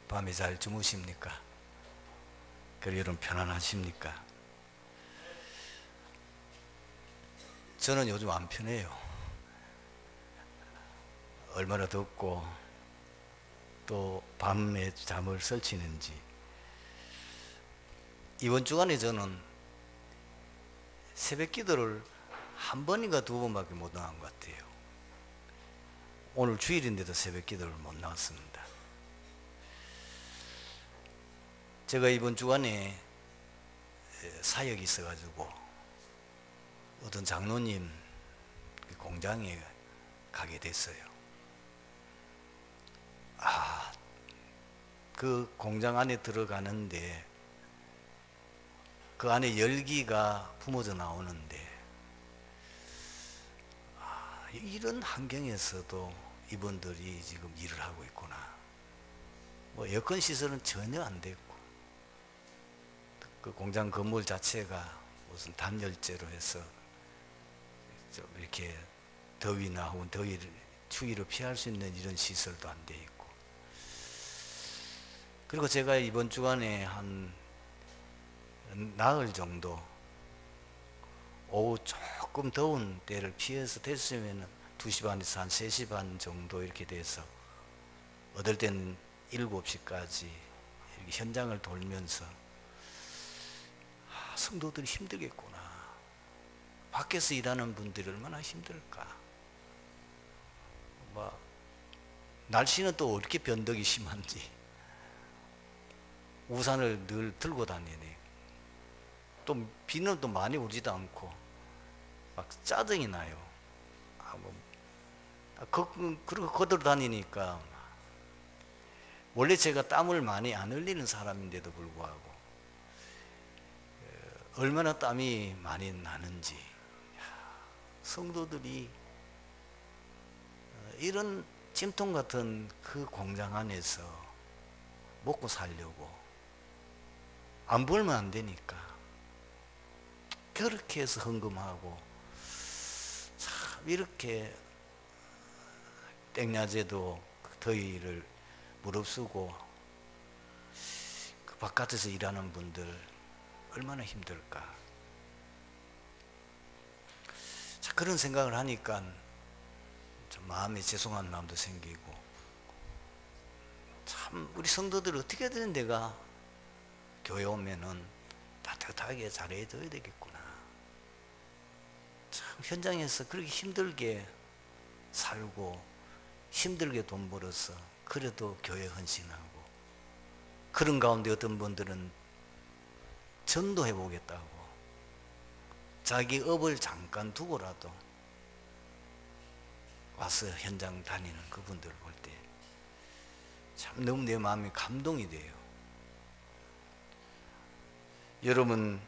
밤에 잘 주무십니까? 그리고 여러분 편안하십니까? 저는 요즘 안 편해요. 얼마나 덥고 또 밤에 잠을 설치는지. 이번 주간에 저는 새벽 기도를 한 번인가 두 번밖에 못 나간 것 같아요. 오늘 주일인데도 새벽 기도를 못 나왔습니다. 제가 이번 주간에 사역이 있어가지고 어떤 장로님 공장에 가게 됐어요. 그 공장 안에 들어가는데 그 안에 열기가 뿜어져 나오는데 이런 환경에서도 이분들이 지금 일을 하고 있구나. 뭐 에어컨 시설은 전혀 안 됐고 그 공장 건물 자체가 무슨 단열재로 해서 좀 이렇게 더위나 혹은 추위를 피할 수 있는 이런 시설도 안 돼 있고. 그리고 제가 이번 주간에 한 나흘 정도 오후 조금 더운 때를 피해서 됐으면 2시 반에서 한 3시 반 정도 이렇게 돼서 어떨 땐 7시까지 이렇게 현장을 돌면서 성도들이 힘들겠구나. 밖에서 일하는 분들이 얼마나 힘들까. 날씨는 또 어떻게 변덕이 심한지 우산을 늘 들고 다니네. 또 비는 또 많이 오지도 않고 막 짜증이 나요. 그리고 거들어 다니니까 원래 제가 땀을 많이 안 흘리는 사람인데도 불구하고 얼마나 땀이 많이 나는지. 성도들이 이런 찜통 같은 그 공장 안에서 먹고 살려고 안 벌면 안 되니까 그렇게 해서 헌금하고 참 이렇게 땡낮에도 더위를 무릅쓰고 그 바깥에서 일하는 분들 얼마나 힘들까. 자, 그런 생각을 하니까 좀 마음에 죄송한 마음도 생기고 참 우리 성도들 어떻게든 내가 교회 오면은 따뜻하게 잘해줘야 되겠구나. 참 현장에서 그렇게 힘들게 살고 힘들게 돈 벌어서 그래도 교회 헌신하고 그런 가운데 어떤 분들은 전도해 보겠다고 자기 업을 잠깐 두고라도 와서 현장 다니는 그분들 볼 때 참 너무 내 마음이 감동이 돼요. 여러분,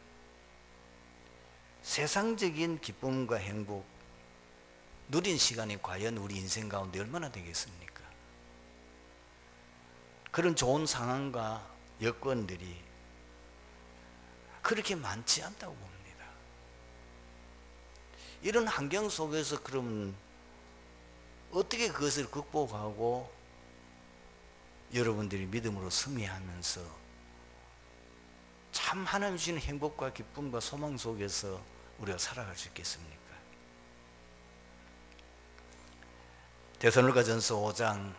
세상적인 기쁨과 행복 누린 시간이 과연 우리 인생 가운데 얼마나 되겠습니까? 그런 좋은 상황과 여건들이 그렇게 많지 않다고 봅니다. 이런 환경 속에서 그럼 어떻게 그것을 극복하고 여러분들이 믿음으로 승리하면서 참 하나님 주시는 행복과 기쁨과 소망 속에서 우리가 살아갈 수 있겠습니까? 데살로니가전서 5장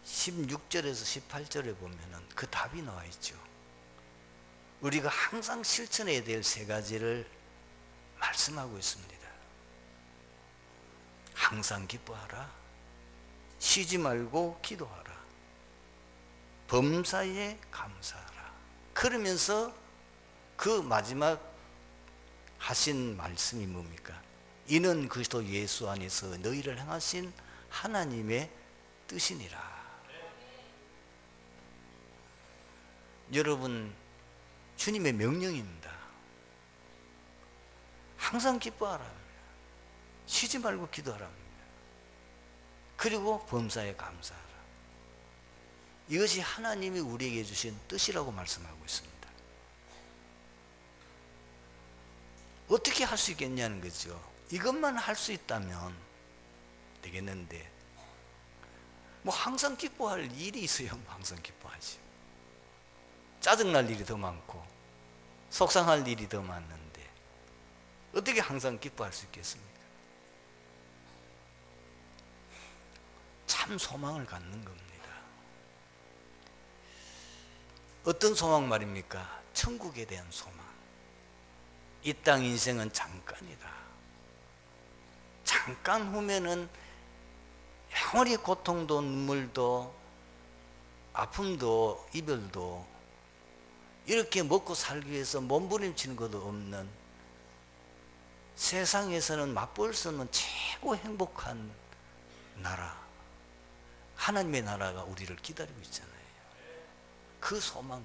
16절에서 18절에 보면은 그 답이 나와 있죠. 우리가 항상 실천해야 될 3가지를 말씀하고 있습니다. 항상 기뻐하라, 쉬지 말고 기도하라, 범사에 감사하라. 그러면서 그 마지막 하신 말씀이 뭡니까? 이는 그리스도 예수 안에서 너희를 향하신 하나님의 뜻이니라. 여러분, 주님의 명령입니다. 항상 기뻐하라, 쉬지 말고 기도하라, 그리고 범사에 감사하라. 이것이 하나님이 우리에게 주신 뜻이라고 말씀하고 있습니다. 어떻게 할 수 있겠냐는 거죠. 이것만 할 수 있다면 되겠는데 뭐 항상 기뻐할 일이 있어야 항상 기뻐하지. 짜증날 일이 더 많고 속상할 일이 더 많은데 어떻게 항상 기뻐할 수 있겠습니까? 참 소망을 갖는 겁니다. 어떤 소망 말입니까? 천국에 대한 소망. 이 땅 인생은 잠깐이다. 잠깐 후면은 영원히 고통도 눈물도 아픔도 이별도 이렇게 먹고 살기 위해서 몸부림치는 것도 없는 세상에서는 맛볼 수 없는 최고 행복한 나라, 하나님의 나라가 우리를 기다리고 있잖아요. 그 소망,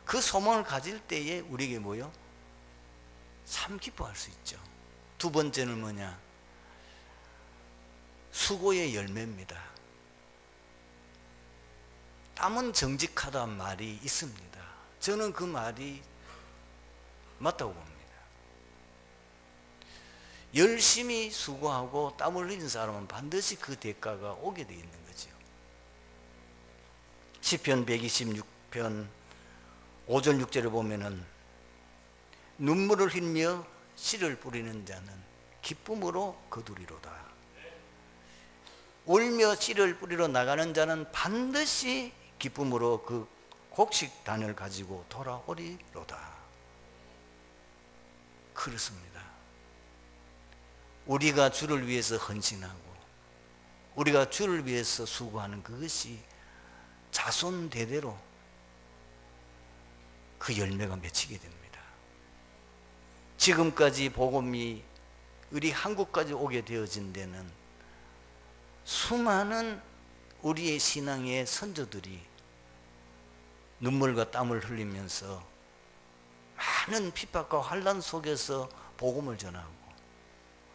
그 소망을 가질 때에 우리에게 뭐요? 참 기뻐할 수 있죠. 두 번째는 뭐냐? 수고의 열매입니다. 땀은 정직하다는 말이 있습니다. 저는 그 말이 맞다고 봅니다. 열심히 수고하고 땀을 흘린 사람은 반드시 그 대가가 오게 되어 있는 거죠. 시편 126편 5절 6절을 보면은 눈물을 흘리며 씨를 뿌리는 자는 기쁨으로 거두리로다. 울며 씨를 뿌리러 나가는 자는 반드시 기쁨으로 그 곡식단을 가지고 돌아오리로다. 그렇습니다. 우리가 주를 위해서 헌신하고 우리가 주를 위해서 수고하는 그것이 자손 대대로 그 열매가 맺히게 됩니다. 지금까지 복음이 우리 한국까지 오게 되어진 데는 수많은 우리의 신앙의 선조들이 눈물과 땀을 흘리면서 많은 핍박과 환난 속에서 복음을 전하고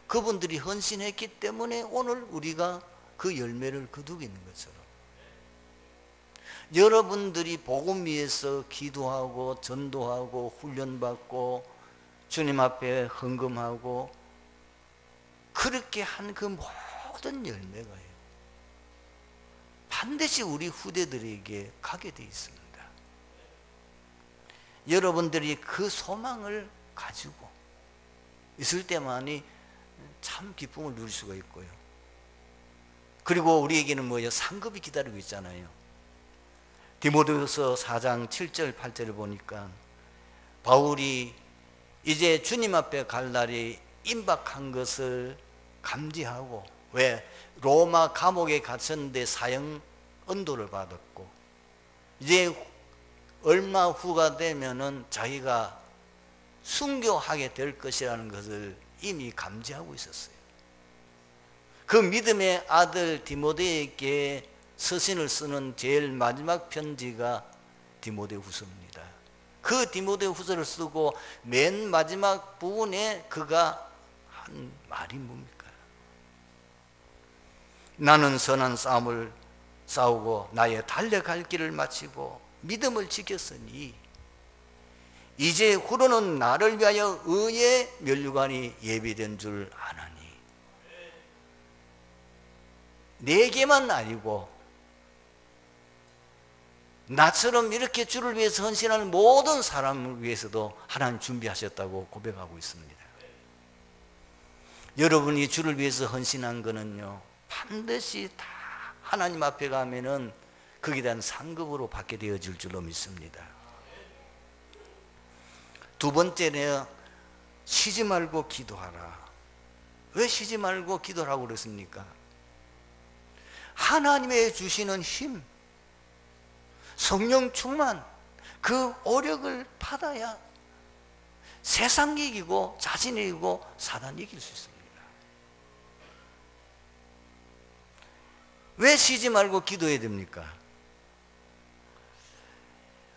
그분들이 헌신했기 때문에 오늘 우리가 그 열매를 거두고 있는 것처럼 여러분들이 복음 위해서 기도하고 전도하고 훈련받고 주님 앞에 헌금하고 그렇게 한 그 모든 열매가요 반드시 우리 후대들에게 가게 되어 있습니다. 여러분들이 그 소망을 가지고 있을 때만이 참 기쁨을 누릴 수가 있고요. 그리고 우리에게는 뭐예요? 상급이 기다리고 있잖아요. 디모데후서 4장 7절 8절을 보니까 바울이 이제 주님 앞에 갈 날이 임박한 것을 감지하고 왜? 로마 감옥에 갇혔는데 사형 언도를 받았고 이제 얼마 후가 되면은 자기가 순교하게 될 것이라는 것을 이미 감지하고 있었어요. 그 믿음의 아들 디모데에게 서신을 쓰는 제일 마지막 편지가 디모데후서입니다. 그 디모데후서를 쓰고 맨 마지막 부분에 그가 한 말이 뭡니까? 나는 선한 싸움을 싸우고 나의 달려갈 길을 마치고 믿음을 지켰으니 이제 후로는 나를 위하여 의의 면류관이 예비된 줄 아나니 내게만 아니고 나처럼 이렇게 주를 위해서 헌신하는 모든 사람을 위해서도 하나님 준비하셨다고 고백하고 있습니다. 여러분이 주를 위해서 헌신한 거는요 반드시 다 하나님 앞에 가면은 거기에 대한 상급으로 받게 되어질 줄로 믿습니다. 두 번째는 쉬지 말고 기도하라. 왜 쉬지 말고 기도하라고 그랬습니까? 하나님의 주시는 힘, 성령 충만, 그 오력을 받아야 세상 이기고 자신 이기고 사단 이길 수 있습니다. 왜 쉬지 말고 기도해야 됩니까?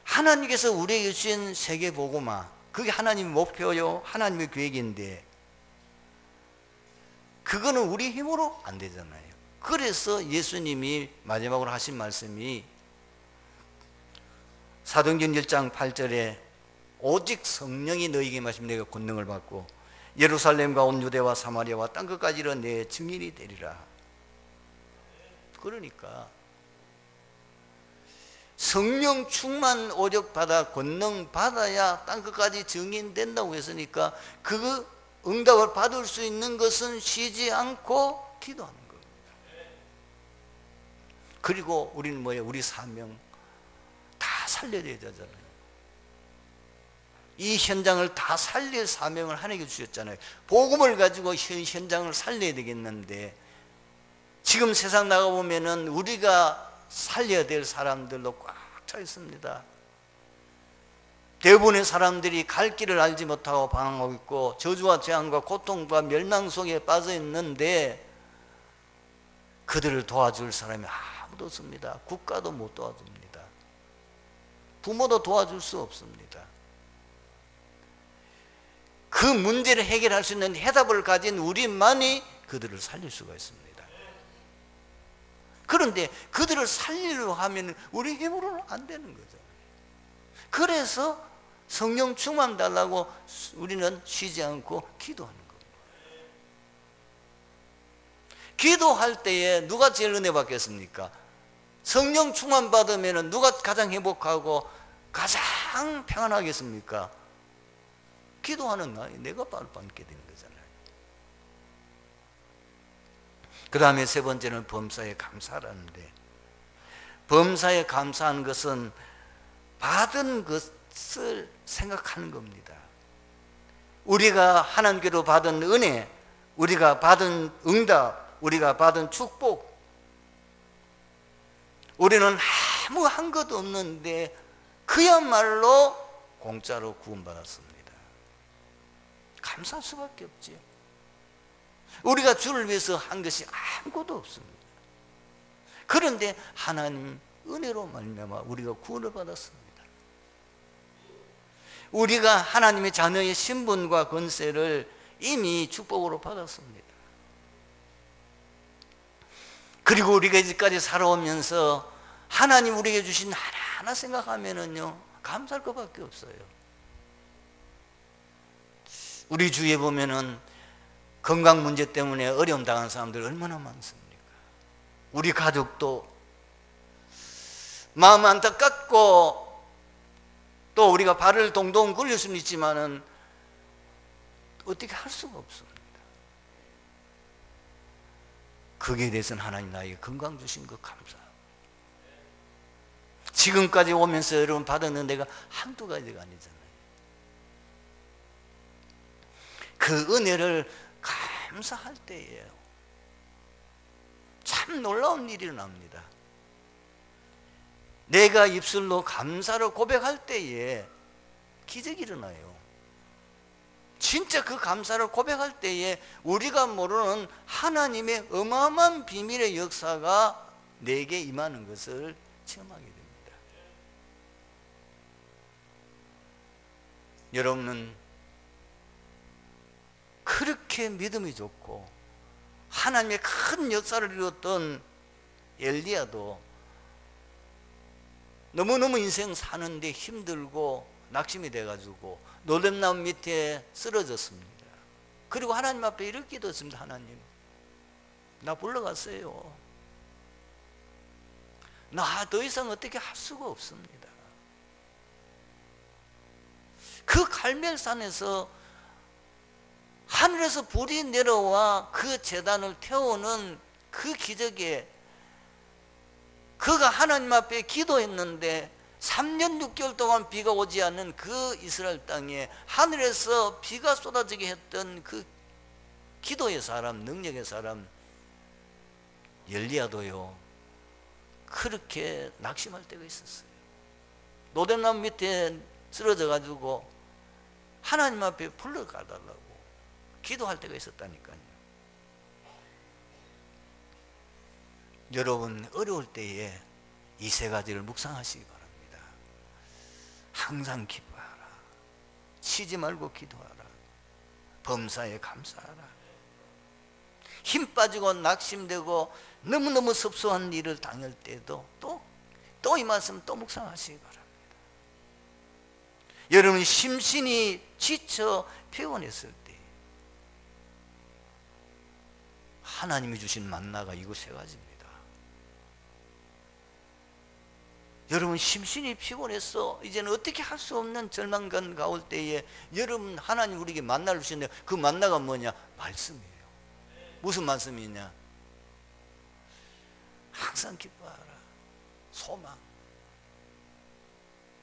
하나님께서 우리에게 주신 세계복음화, 그게 하나님의 목표요, 하나님의 계획인데 그거는 우리 힘으로 안 되잖아요. 그래서 예수님이 마지막으로 하신 말씀이 사도행전 1장 8절에 오직 성령이 너희에게 마시면 내가 권능을 받고 예루살렘과 온 유대와 사마리아와 땅끝까지 이르러 내 증인이 되리라. 그러니까 성령 충만 오력 받아 권능 받아야 땅끝까지 증인된다고 했으니까 그 응답을 받을 수 있는 것은 쉬지 않고 기도하는 겁니다. 그리고 우리는 뭐예요? 우리 사명 다 살려야 되잖아요. 이 현장을 다 살릴 사명을 하나님께 주셨잖아요. 복음을 가지고 현장을 살려야 되겠는데 지금 세상 나가보면은 우리가 살려야 될 사람들로 꽉 차 있습니다. 대부분의 사람들이 갈 길을 알지 못하고 방황하고 있고 저주와 재앙과 고통과 멸망 속에 빠져 있는데 그들을 도와줄 사람이 아무도 없습니다. 국가도 못 도와줍니다. 부모도 도와줄 수 없습니다. 그 문제를 해결할 수 있는 해답을 가진 우리만이 그들을 살릴 수가 있습니다. 그런데 그들을 살리려고 하면 우리 힘으로는 안 되는 거죠. 그래서 성령 충만 달라고 우리는 쉬지 않고 기도하는 겁니다. 기도할 때에 누가 제일 은혜 받겠습니까? 성령 충만 받으면 누가 가장 행복하고 가장 평안하겠습니까? 기도하는 내가 받게 되는 거잖아요. 그 다음에 세 번째는 범사에 감사하는데, 범사에 감사하는 것은 받은 것을 생각하는 겁니다. 우리가 하나님께로 받은 은혜, 우리가 받은 응답, 우리가 받은 축복, 우리는 아무 한 것도 없는데 그야말로 공짜로 구원받았습니다. 감사할 수밖에 없지요. 우리가 주를 위해서 한 것이 아무것도 없습니다. 그런데 하나님 은혜로 말미암아 우리가 구원을 받았습니다. 우리가 하나님의 자녀의 신분과 권세를 이미 축복으로 받았습니다. 그리고 우리가 이제까지 살아오면서 하나님 우리에게 주신 하나하나 생각하면은요, 감사할 것밖에 없어요. 우리 주위에 보면은 건강 문제 때문에 어려움 당한 사람들 얼마나 많습니까? 우리 가족도 마음 안타깝고 또 우리가 발을 동동 굴릴 수는 있지만은 어떻게 할 수가 없습니다. 거기에 대해서는 하나님 나에게 건강 주신 것 감사합니다. 지금까지 오면서 여러분 받은 은혜가 한두 가지가 아니잖아요. 그 은혜를 감사할 때예요. 참 놀라운 일이 일어납니다. 내가 입술로 감사를 고백할 때에 기적이 일어나요. 진짜 그 감사를 고백할 때에 우리가 모르는 하나님의 어마어마한 비밀의 역사가 내게 임하는 것을 체험하게 됩니다. 여러분은 그렇게 믿음이 좋고 하나님의 큰 역사를 이루었던 엘리야도 너무너무 인생 사는데 힘들고 낙심이 돼가지고 노lem나무 밑에 쓰러졌습니다. 그리고 하나님 앞에 이렇게 기도했습니다. 하나님, 나 불러갔어요. 나 더 이상 어떻게 할 수가 없습니다. 그 갈멜산에서 하늘에서 불이 내려와 그 제단을 태우는 그 기적에 그가 하나님 앞에 기도했는데 3년 6개월 동안 비가 오지 않는 그 이스라엘 땅에 하늘에서 비가 쏟아지게 했던 그 기도의 사람, 능력의 사람 엘리야도요, 그렇게 낙심할 때가 있었어요. 노뎀나무 밑에 쓰러져 가지고 하나님 앞에 불러가달라고 기도할 때가 있었다니까요. 여러분 어려울 때에 이 세 가지를 묵상하시기 바랍니다. 항상 기뻐하라, 쉬지 말고 기도하라, 범사에 감사하라. 힘 빠지고 낙심되고 너무너무 섭소한 일을 당할 때도 또 이 말씀 또 묵상하시기 바랍니다. 여러분 심신이 지쳐 피곤했을 때 하나님이 주신 만나가 이거 세 가지입니다. 여러분 심신이 피곤했어, 이제는 어떻게 할 수 없는 절망감 가올 때에 여러분 하나님 우리에게 만나를 주셨는데 그 만나가 뭐냐? 말씀이에요. 무슨 말씀이냐? 항상 기뻐하라. 소망,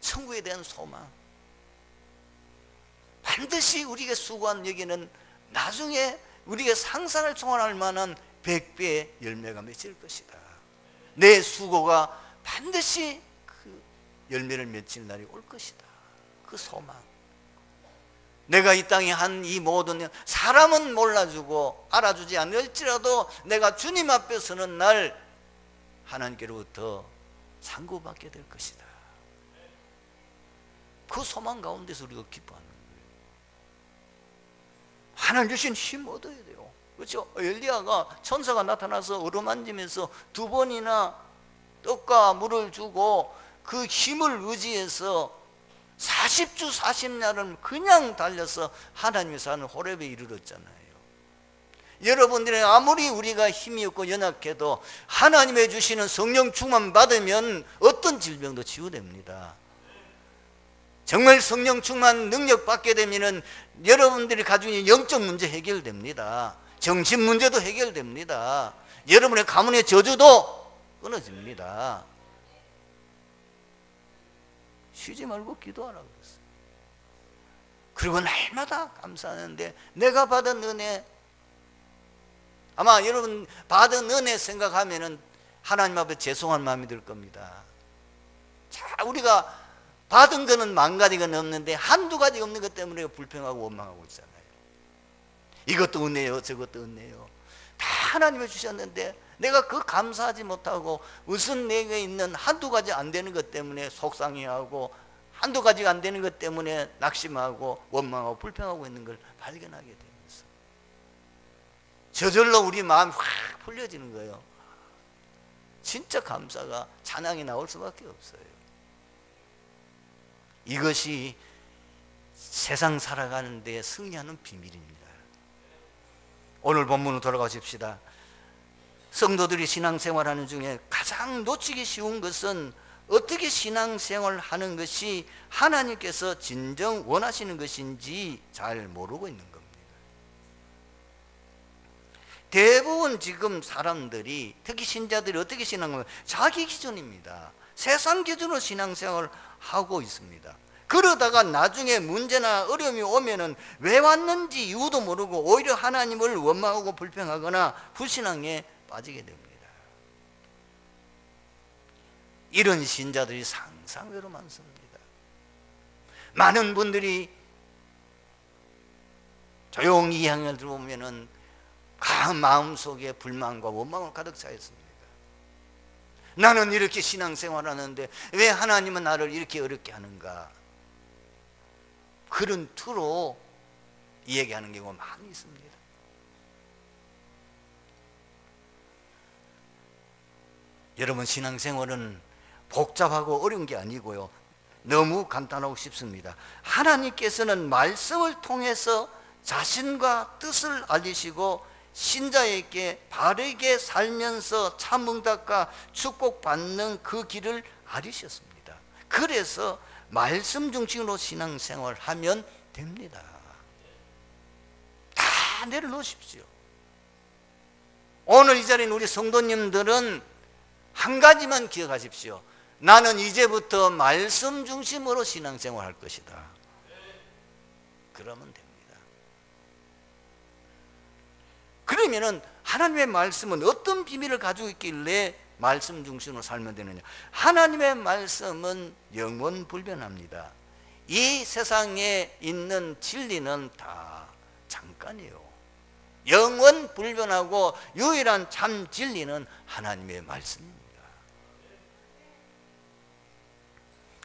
천국에 대한 소망. 반드시 우리가 수고한 여기는 나중에 우리가 상상을 초월할 만한 100배의 열매가 맺힐 것이다. 내 수고가 반드시 그 열매를 맺힐 날이 올 것이다. 그 소망. 내가 이 땅에 한 이 모든 사람은 몰라주고 알아주지 않을지라도 내가 주님 앞에 서는 날 하나님께로부터 상고받게 될 것이다. 그 소망 가운데서 우리가 기뻐하는 거예요. 하나님 주신 힘 얻어야 돼요. 그렇죠? 엘리야가 천사가 나타나서 어루만지면서 2번이나 떡과 물을 주고 그 힘을 의지해서 40주 40날을 그냥 달려서 하나님의 산 호렙에 이르렀잖아요. 여러분들이 아무리 우리가 힘이 없고 연약해도 하나님의 주시는 성령 충만 받으면 어떤 질병도 치유됩니다. 정말 성령 충만 능력 받게 되면 여러분들이 가지고 있는 영적 문제 해결됩니다. 정신 문제도 해결됩니다. 여러분의 가문의 저주도 끊어집니다. 쉬지 말고 기도하라고 그랬어요. 그리고 날마다 감사하는데 내가 받은 은혜, 아마 여러분 받은 은혜 생각하면은 하나님 앞에 죄송한 마음이 들 겁니다. 자, 우리가 받은 거는 10,000가지가 넘는데 한두 가지 없는 것 때문에 불평하고 원망하고 있잖아요. 이것도 은혜요, 저것도 은혜요. 다 하나님이 주셨는데 내가 그 감사하지 못하고 우선 내게 있는 한두 가지 안 되는 것 때문에 속상해하고 한두 가지가 안 되는 것 때문에 낙심하고 원망하고 불평하고 있는 걸 발견하게 되면서 저절로 우리 마음이 확 풀려지는 거예요. 진짜 감사가 찬양이 나올 수밖에 없어요. 이것이 세상 살아가는 데 승리하는 비밀입니다. 오늘 본문으로 돌아가십시다. 성도들이 신앙생활하는 중에 가장 놓치기 쉬운 것은 어떻게 신앙생활을 하는 것이 하나님께서 진정 원하시는 것인지 잘 모르고 있는 겁니다. 대부분 지금 사람들이, 특히 신자들이 어떻게 신앙을 해요? 자기 기준입니다. 세상 기준으로 신앙생활을 하고 있습니다. 그러다가 나중에 문제나 어려움이 오면은 왜 왔는지 이유도 모르고 오히려 하나님을 원망하고 불평하거나 불신앙에 빠지게 됩니다. 이런 신자들이 상상외로 많습니다. 많은 분들이 조용히 이야기를 들어보면은 마음속에 불만과 원망을 가득 차 있습니다. 나는 이렇게 신앙생활하는데 왜 하나님은 나를 이렇게 어렵게 하는가? 그런 투로 이야기하는 경우가 많이 있습니다. 여러분, 신앙생활은 복잡하고 어려운 게 아니고요, 너무 간단하고 쉽습니다. 하나님께서는 말씀을 통해서 자신과 뜻을 알리시고 신자에게 바르게 살면서 참응답과 축복받는 그 길을 알리셨습니다. 그래서 말씀 중심으로 신앙생활을 하면 됩니다. 다 내려놓으십시오. 오늘 이 자리에 우리 성도님들은 한 가지만 기억하십시오. 나는 이제부터 말씀 중심으로 신앙생활 할 것이다. 그러면 됩니다. 그러면은 하나님의 말씀은 어떤 비밀을 가지고 있길래 말씀 중심으로 살면 되느냐? 하나님의 말씀은 영원불변합니다. 이 세상에 있는 진리는 다 잠깐이에요. 영원불변하고 유일한 참 진리는 하나님의 말씀입니다.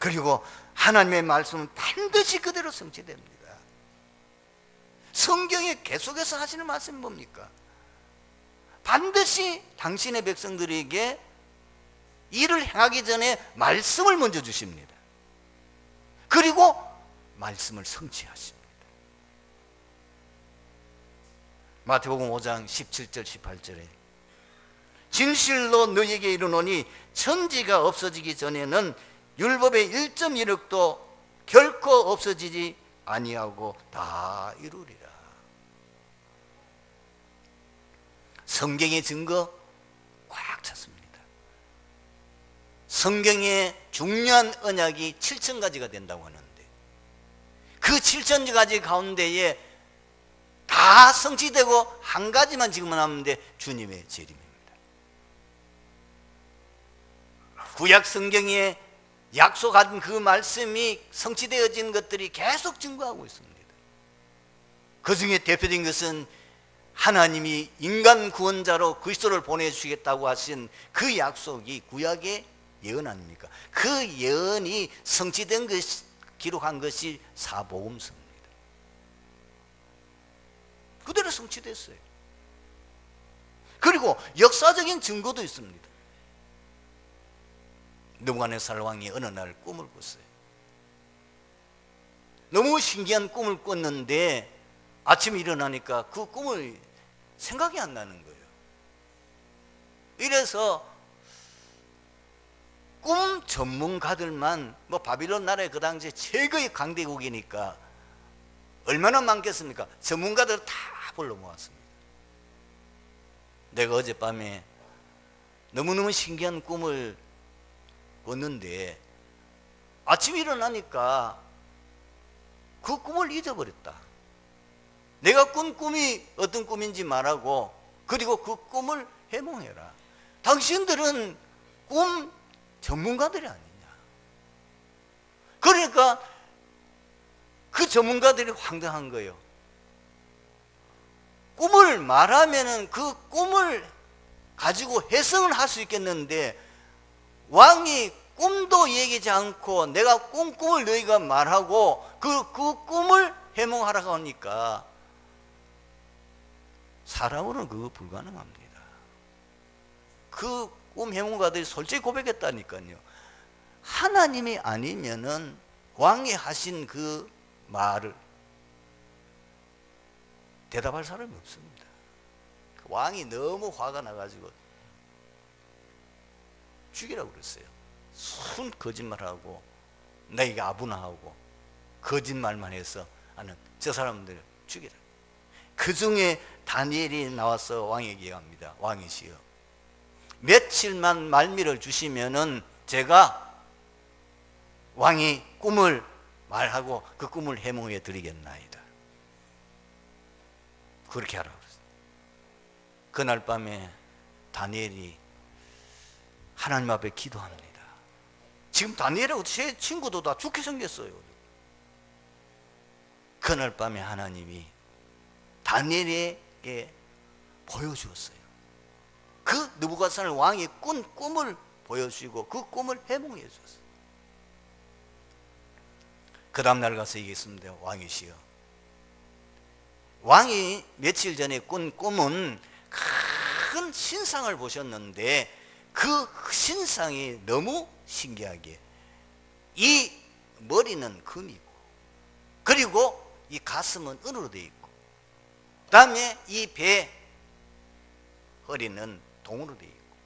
그리고 하나님의 말씀은 반드시 그대로 성취됩니다. 성경에 계속해서 하시는 말씀이 뭡니까? 반드시 당신의 백성들에게 일을 행하기 전에 말씀을 먼저 주십니다. 그리고 말씀을 성취하십니다. 마태복음 5장 17절 18절에 진실로 너희에게 이르노니 천지가 없어지기 전에는 율법의 1.1억도 결코 없어지지 아니하고 다 이루리라. 성경의 증거 꽉 찼습니다. 성경의 중요한 언약이 7,000가지가 된다고 하는데 그 7,000가지 가운데에 다 성취되고 한 가지만 지금 남았는데 주님의 재림입니다. 구약 성경에 약속한 그 말씀이 성취되어진 것들이 계속 증거하고 있습니다. 그 중에 대표적인 것은 하나님이 인간 구원자로 그리스도를 보내주시겠다고 하신 그 약속이 구약의 예언 아닙니까? 그 예언이 성취된 것이, 기록한 것이 사복음서입니다. 그대로 성취됐어요. 그리고 역사적인 증거도 있습니다. 느부갓네살 왕이 어느 날 꿈을 꿨어요. 너무 신기한 꿈을 꿨는데 아침에 일어나니까 그 꿈을 생각이 안 나는 거예요. 이래서 꿈 전문가들만 바빌론 나라의 그 당시에 최고의 강대국이니까 얼마나 많겠습니까? 전문가들 다 불러 모았습니다. 내가 어젯밤에 너무너무 신기한 꿈을 꿨는데 아침에 일어나니까 그 꿈을 잊어버렸다. 내가 꾼 꿈이 어떤 꿈인지 말하고 그리고 그 꿈을 해몽해라. 당신들은 꿈 전문가들이 아니냐. 그러니까 그 전문가들이 황당한 거예요. 꿈을 말하면은 그 꿈을 가지고 해석을 할 수 있겠는데 왕이 꿈도 얘기하지 않고 내가 꾼 꿈을 너희가 말하고 그 꿈을 해몽하라고 하니까 사람으로는 그거 불가능합니다. 그 꿈 해몽가들이 솔직히 고백했다니까요. 하나님이 아니면은 왕이 하신 그 말을 대답할 사람이 없습니다. 왕이 너무 화가 나가지고 죽이라고 그랬어요. 순 거짓말하고 내가 아부나하고 거짓말만 해서 하는 저 사람들 죽이라. 그 중에 다니엘이 나와서 왕에게 얘기합니다. 왕이시여, 며칠만 말미를 주시면은 제가 왕이 꿈을 말하고 그 꿈을 해몽해 드리겠나이다. 그렇게 하라고 그랬어요. 그날 밤에 다니엘이 하나님 앞에 기도합니다. 지금 다니엘하고 제 친구도 다 죽게 생겼어요. 그날 밤에 하나님이 다니엘에게 보여주었어요. 그 느부갓네살 왕이 꾼 꿈을 보여주시고 그 꿈을 해몽해 주었어요. 그 다음날 가서 얘기했습니다. 왕이시여, 왕이 며칠 전에 꾼 꿈은 큰 신상을 보셨는데 그 신상이 너무 신기하게 이 머리는 금이고 그리고 이 가슴은 은으로 되어 있고 그 다음에 이 배 허리는 동으로 되어 있고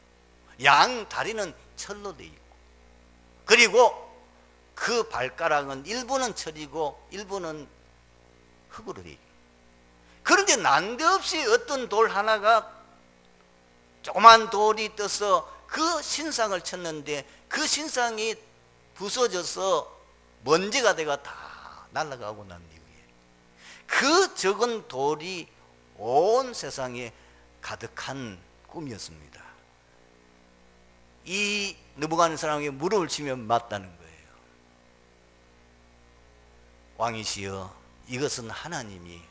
양 다리는 철로 되어 있고 그리고 그 발가락은 일부는 철이고 일부는 흙으로 되어 있고 그런데 난데없이 어떤 돌 하나가 조그만 돌이 떠서 그 신상을 쳤는데 그 신상이 부서져서 먼지가 돼가 다 날아가고 난 이후에 그 적은 돌이 온 세상에 가득한 꿈이었습니다. 이 느부갓네살에게 무릎을 치며 맞다는 거예요. 왕이시여, 이것은 하나님이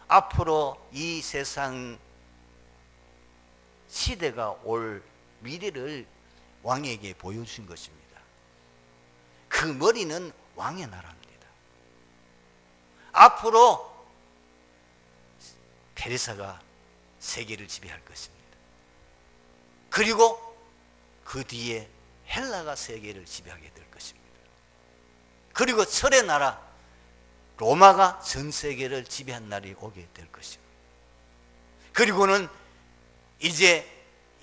앞으로 이 세상 시대가 올 미래를 왕에게 보여주신 것입니다. 그 머리는 왕의 나라입니다. 앞으로 페르시아가 세계를 지배할 것입니다. 그리고 그 뒤에 헬라가 세계를 지배하게 될 것입니다. 그리고 철의 나라 로마가 전 세계를 지배한 날이 오게 될 것입니다. 그리고는 이제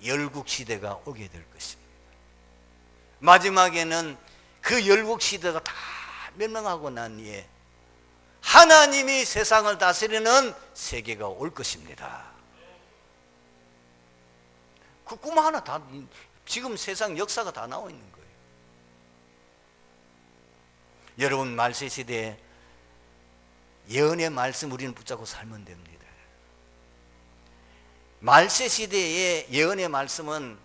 열국 시대가 오게 될 것입니다. 마지막에는 그 열국 시대가 다 멸망하고 난 뒤에 하나님이 세상을 다스리는 세계가 올 것입니다. 그 꿈 하나 다 지금 세상 역사가 다 나와 있는 거예요. 여러분, 말세 시대에 예언의 말씀 우리는 붙잡고 살면 됩니다. 말세 시대의 예언의 말씀은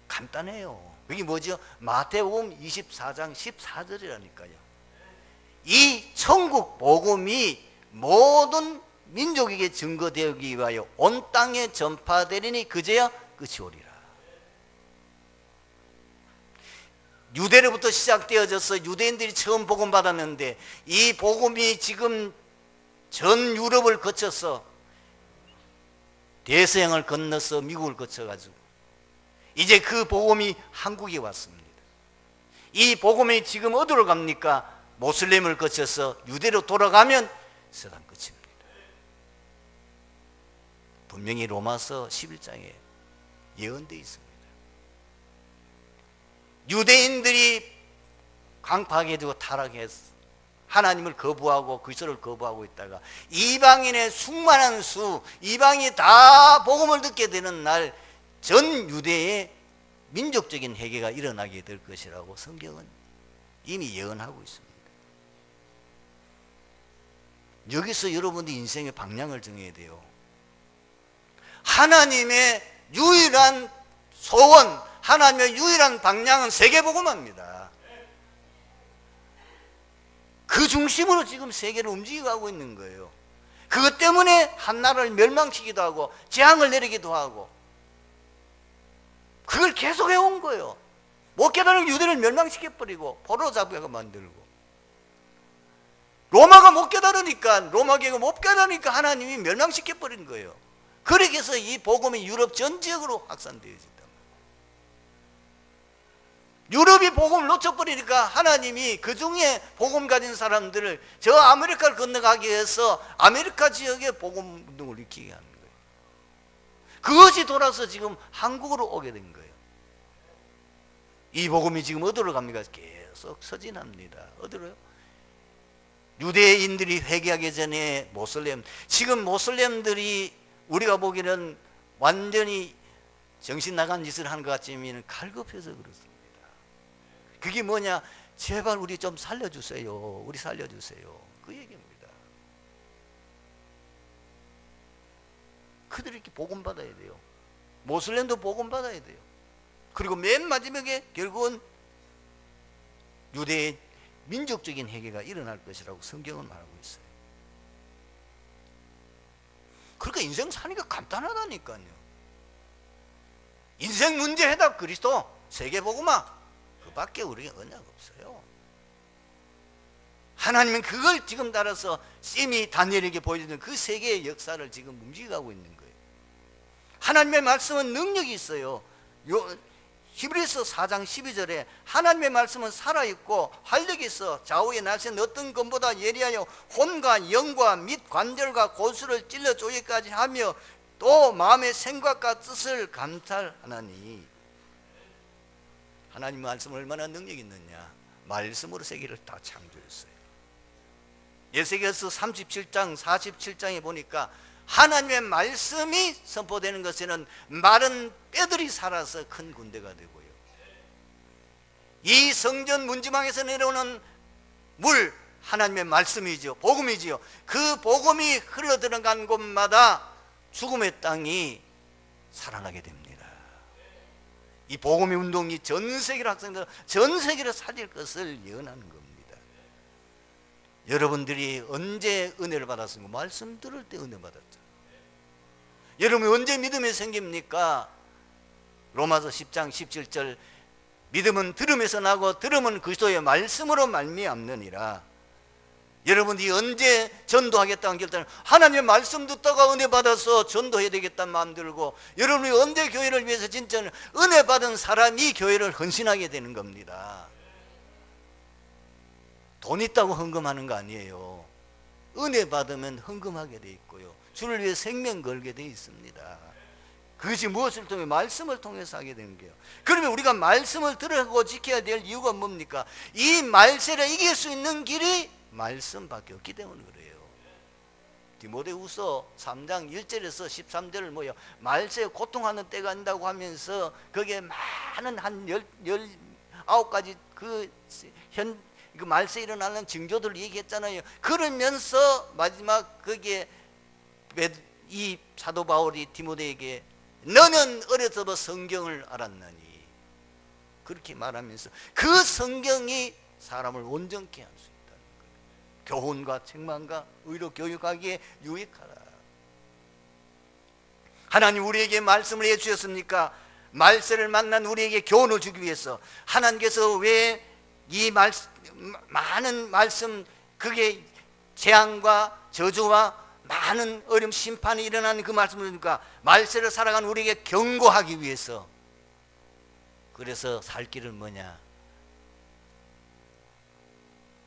간단해요. 그게 뭐죠? 마태복음 24장 14절이라니까요. 이 천국 복음이 모든 민족에게 증거되기 위하여 온 땅에 전파되리니 그제야 끝이 오리라. 유대로부터 시작되어져서 유대인들이 처음 복음 받았는데 이 복음이 지금 전 유럽을 거쳐서 대서양을 건너서 미국을 거쳐가지고 이제 그 복음이 한국에 왔습니다. 이 복음이 지금 어디로 갑니까? 모슬렘을 거쳐서 유대로 돌아가면 세상 끝입니다. 분명히 로마서 11장에 예언되어 있습니다. 유대인들이 강파하게 타락해서 하나님을 거부하고 그리스도를 거부하고 있다가 이방인의 충만한 수, 이방이 다 복음을 듣게 되는 날 전 유대의 민족적인 회개가 일어나게 될 것이라고 성경은 이미 예언하고 있습니다. 여기서 여러분들이 인생의 방향을 정해야 돼요. 하나님의 유일한 소원, 하나님의 유일한 방향은 세계복음화입니다. 그 중심으로 지금 세계를 움직이고 있는 거예요. 그것 때문에 한 나라를 멸망시키기도 하고 재앙을 내리기도 하고 그걸 계속 해온 거예요. 못 깨달은 유대를 멸망시켜버리고 포로 잡혀가 만들고 로마가 못 깨달으니까 로마교회가 못 깨달으니까 하나님이 멸망시켜버린 거예요. 그렇게 해서 이 복음이 유럽 전 지역으로 확산되어진다. 유럽이 복음을 놓쳐버리니까 하나님이 그 중에 복음 가진 사람들을 저 아메리카를 건너가게 해서 아메리카 지역에 복음 운동을 일으키게 하는 거예요. 그것이 돌아서 지금 한국으로 오게 된 거예요. 이 복음이 지금 어디로 갑니까? 계속 서진합니다. 어디로요? 유대인들이 회개하기 전에 모슬렘, 지금 모슬렘들이 우리가 보기에는 완전히 정신 나간 짓을 하는 것 같지만 갈급해서 그렇습니다. 그게 뭐냐? 제발 우리 좀 살려주세요. 우리 살려주세요. 그 얘기입니다. 그들이 이렇게 복음 받아야 돼요. 모슬렘도 복음 받아야 돼요. 그리고 맨 마지막에 결국은 유대의 민족적인 회개가 일어날 것이라고 성경은 말하고 있어요. 그러니까 인생 사니까 간단하다니까요. 인생 문제 해답 그리스도, 세계복음화, 그밖에 우리가 언약 없어요. 하나님은 그걸 지금 따라서 심히 다니엘에게 보여주는 그 세계의 역사를 지금 움직여가고 있는 거예요. 하나님의 말씀은 능력이 있어요. 히브리서 4장 12절에 하나님의 말씀은 살아있고 활력이 있어 좌우의 날씨는 어떤 것보다 예리하여 혼과 영과 및 관절과 고수를 찔러 쪼개기까지 하며 또 마음의 생각과 뜻을 감찰하나니. 하나님 말씀은 얼마나 능력이 있느냐. 말씀으로 세계를 다 창조했어요. 에스겔서 37장 47장에 보니까 하나님의 말씀이 선포되는 것에는 마른 뼈들이 살아서 큰 군대가 되고요. 이 성전 문지방에서 내려오는 물, 하나님의 말씀이죠. 복음이지요. 그 복음이 흘러들어간 곳마다 죽음의 땅이 살아나게 됩니다. 이 복음의 운동이 전 세계로 확산돼서 전 세계로 살릴 것을 예언하는 겁니다. 여러분들이 언제 은혜를 받았습니까? 말씀 들을 때 은혜 받았죠. 여러분이 언제 믿음이 생깁니까? 로마서 10장 17절 믿음은 들음에서 나고 들음은 그리스도의 말씀으로 말미암느니라. 여러분이 언제 전도하겠다는 결단을, 하나님의 말씀 듣다가 은혜 받아서 전도해야 되겠다는 마음 들고, 여러분이 언제 교회를 위해서 진짜 은혜 받은 사람이 교회를 헌신하게 되는 겁니다. 돈 있다고 헌금하는 거 아니에요. 은혜 받으면 헌금하게 돼 있고요, 주를 위해 생명 걸게 돼 있습니다. 그것이 무엇을 통해? 말씀을 통해서 하게 되는 거예요. 그러면 우리가 말씀을 들어가고 지켜야 될 이유가 뭡니까? 이 말세를 이길 수 있는 길이 말씀밖에 없기 때문에 그래요. 디모데후서 3장 1절에서 13절을 뭐요? 말세에 고통하는 때가 온다고 하면서 거기에 많은 한 19가지 그 말세에 일어나는 징조들을 얘기했잖아요. 그러면서 마지막 거기에 이 사도 바울이 디모데에게 너는 어려서부터 성경을 알았나니 그렇게 말하면서 그 성경이 사람을 온전케 할 수 있다는 거예요. 교훈과 책망과 의로 교육하기에 유익하라. 하나님 우리에게 말씀을 해주셨습니까? 말세를 만난 우리에게 교훈을 주기 위해서 하나님께서 왜 이 많은 말씀 그게 재앙과 저주와 많은 어려움 심판이 일어나는 그 말씀을 듣니까 말세를 살아가는 우리에게 경고하기 위해서. 그래서 살 길은 뭐냐?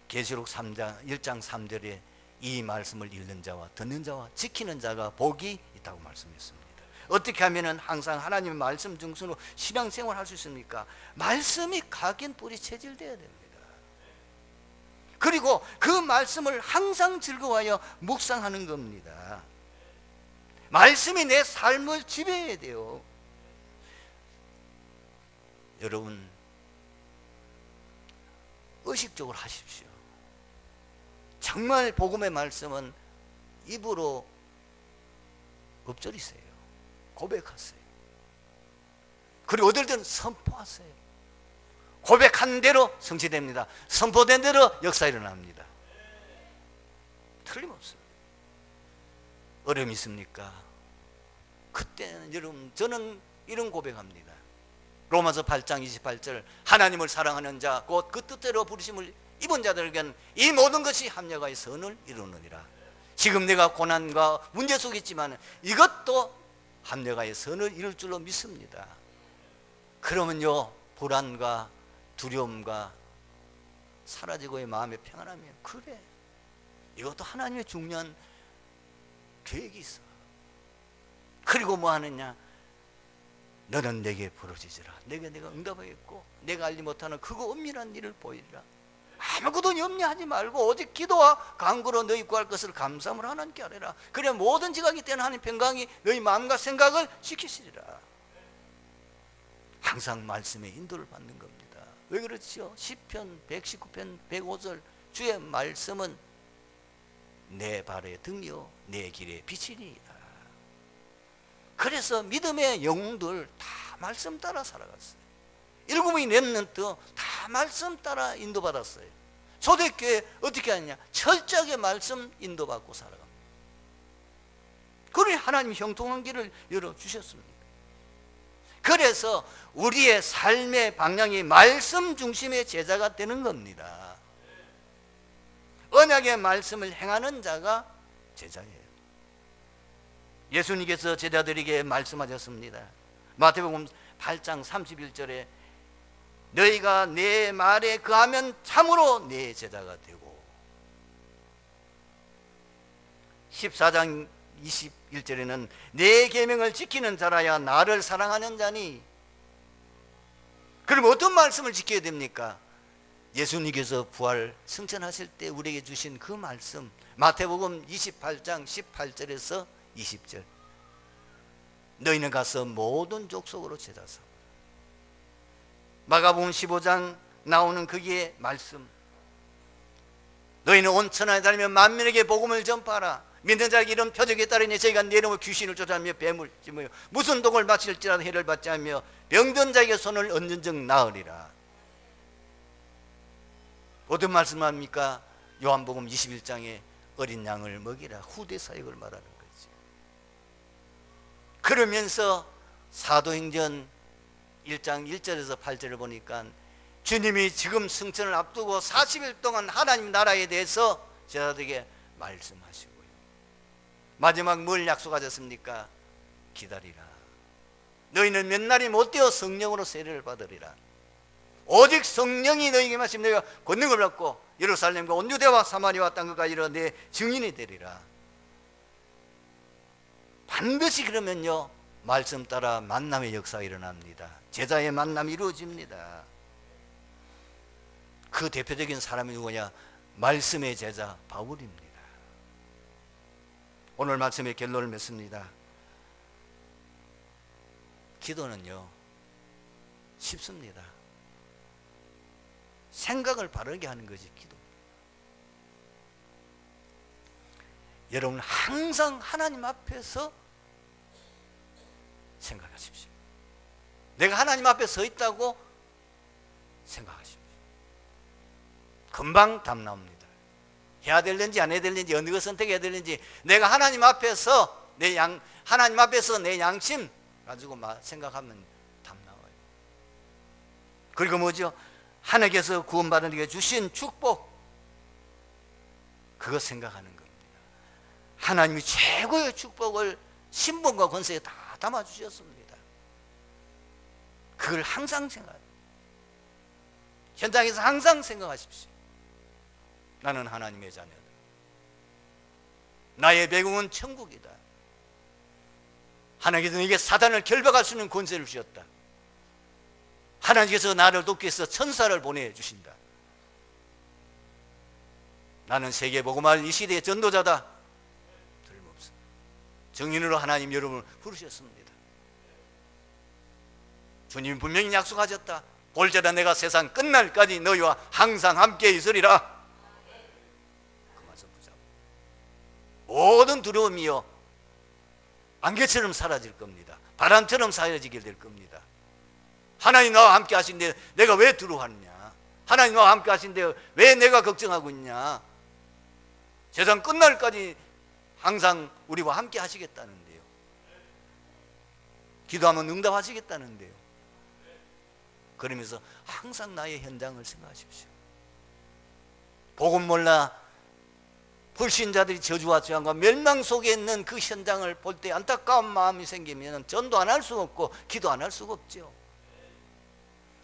계시록 1장 3절에 이 말씀을 읽는 자와 듣는 자와 지키는 자가 복이 있다고 말씀했습니다. 어떻게 하면 항상 하나님의 말씀 중심으로 신앙생활을 할 수 있습니까? 말씀이 각인 뿌리 체질되어야 됩니다. 그리고 그 말씀을 항상 즐거워하여 묵상하는 겁니다. 말씀이 내 삶을 지배해야 돼요. 여러분 의식적으로 하십시오. 정말 복음의 말씀은 입으로 엎드리세요. 고백하세요. 그리고 어떨 때는 선포하세요. 고백한 대로 성취됩니다. 선포된 대로 역사 일어납니다. 틀림없습니다. 어려움이 있습니까? 그때는 여러분 저는 이런 고백합니다. 로마서 8장 28절 하나님을 사랑하는 자 곧 그 뜻대로 부르심을 입은 자들에게는 이 모든 것이 합력하여 선을 이루느니라. 지금 내가 고난과 문제 속에 있지만 이것도 합력하여 선을 이룰 줄로 믿습니다. 그러면요 불안과 두려움과 사라지고의 마음의 평안함이 그래. 이것도 하나님의 중요한 계획이 있어. 그리고 뭐 하느냐? 너는 내게 부르짖으라. 내가 응답하겠고 내가 알지 못하는 그거 은밀한 일을 보이리라. 아무것도 염려하지 말고 오직 기도와 간구로 너희 구할 것을 감사함으로 하나님께 아뢰라. 그래 모든 지각이 때는 하나님 평강이 너희 마음과 생각을 지키시리라. 항상 말씀의 인도를 받는 겁니다. 왜 그렇지요? 시편 119편 105절 주의 말씀은 내 발의 등이요 내 길의 빛이니이다. 그래서 믿음의 영웅들 다 말씀 따라 살아갔어요. 일곱의 렘넌트 다 말씀 따라 인도받았어요. 초대교회 어떻게 하느냐? 철저하게 말씀 인도받고 살아갑니다. 그러니 하나님이 형통한 길을 열어주셨습니다. 그래서 우리의 삶의 방향이 말씀 중심의 제자가 되는 겁니다. 언약의 말씀을 행하는 자가 제자예요. 예수님께서 제자들에게 말씀하셨습니다. 마태복음 8장 31절에 너희가 내 말에 거하면 참으로 내 제자가 되고 14장 21절에는 내 계명을 지키는 자라야 나를 사랑하는 자니. 그럼 어떤 말씀을 지켜야 됩니까? 예수님께서 부활 승천하실 때 우리에게 주신 그 말씀 마태복음 28장 18절에서 20절 너희는 가서 모든 족속으로 제자 삼아. 마가복음 15장 나오는 거기에 말씀 너희는 온 천하에 다니며 만민에게 복음을 전파하라. 믿는 자에게 이런 표적에 따르니 저희가 내 이름으로 귀신을 쫓아내며 뱀을 찜으며 무슨 독을 마실지라도 해를 받지 않으며 병든 자에게 손을 얹은 즉 나으리라. 어떤 말씀합니까? 요한복음 21장에 어린 양을 먹이라. 후대 사역을 말하는 거지. 그러면서 사도행전 1장 1절에서 8절을 보니까 주님이 지금 승천을 앞두고 40일 동안 하나님 나라에 대해서 제자들에게 말씀하시고요. 마지막 뭘 약속하셨습니까? 기다리라. 너희는 몇 날이 못되어 성령으로 세례를 받으리라. 오직 성령이 너희에게 마시면 너희가 권능을 받고 예루살렘과 온 유대와 사마리아와 땅끝까지 이르러 내 증인이 되리라. 반드시 그러면요 말씀 따라 만남의 역사가 일어납니다. 제자의 만남이 이루어집니다. 그 대표적인 사람이 누구냐? 말씀의 제자 바울입니다. 오늘 말씀의 결론을 맺습니다. 기도는요, 쉽습니다. 생각을 바르게 하는 것이 기도. 여러분 항상 하나님 앞에서 생각하십시오. 내가 하나님 앞에 서 있다고 생각하십시오. 금방 답 나옵니다. 해야 될는지 안 해야 될는지, 어느 것 선택해야 될는지, 내가 하나님 앞에서 하나님 앞에서 내 양심 가지고 생각하면 답 나와요. 그리고 뭐죠? 하나님께서 구원받은 이에게 주신 축복, 그거 생각하는 겁니다. 하나님이 최고의 축복을 신분과 권세에 다 담아주셨습니다. 그걸 항상 생각해요. 현장에서 항상 생각하십시오. 나는 하나님의 자녀다. 나의 배경은 천국이다. 하나님께서 내게 사단을 결박할 수 있는 권세를 주셨다. 하나님께서 나를 돕기 위해서 천사를 보내주신다. 나는 세계 복음할 이 시대의 전도자다. 틀림없습니다. 정인으로 하나님 여러분을 부르셨습니다. 주님 분명히 약속하셨다. 볼지어다 내가 세상 끝날까지 너희와 항상 함께 있으리라. 그 말씀 붙잡고 모든 두려움이요 안개처럼 사라질 겁니다. 바람처럼 사라지게 될 겁니다. 하나님 나와 함께 하신데 내가 왜 두려워하느냐? 하나님 나와 함께 하신데 왜 내가 걱정하고 있냐? 세상 끝날까지 항상 우리와 함께 하시겠다는데요. 기도하면 응답하시겠다는데요. 그러면서 항상 나의 현장을 생각하십시오. 복음 몰라 불신자들이 저주와 재앙과 멸망 속에 있는 그 현장을 볼 때 안타까운 마음이 생기면 전도 안 할 수가 없고 기도 안 할 수가 없죠.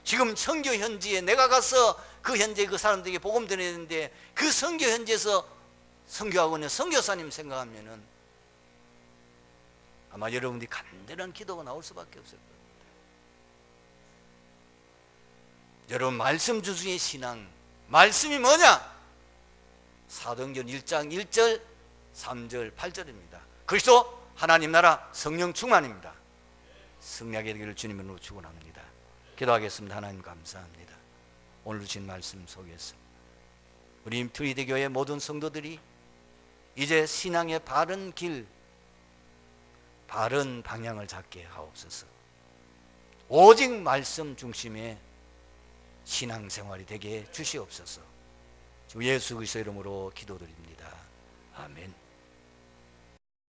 지금 선교 현지에 내가 가서 그 현재 그 사람들에게 복음 전해야 되는데 그 선교 현지에서 선교하고 있는 선교사님 생각하면은 아마 여러분들이 간절한 기도가 나올 수밖에 없을 겁니다. 여러분 말씀 주중의 신앙, 말씀이 뭐냐? 사도행전 1장 1절 3절 8절입니다. 그리스도 하나님 나라 성령 충만입니다. 승리하게 되기를 주님으로 축원합니다. 기도하겠습니다. 하나님 감사합니다. 오늘 주신 말씀 속에서 우리 트리대교회 모든 성도들이 이제 신앙의 바른 길, 바른 방향을 잡게 하옵소서. 오직 말씀 중심의 신앙생활이 되게 주시옵소서. 주 예수 그리스도 이름으로 기도드립니다.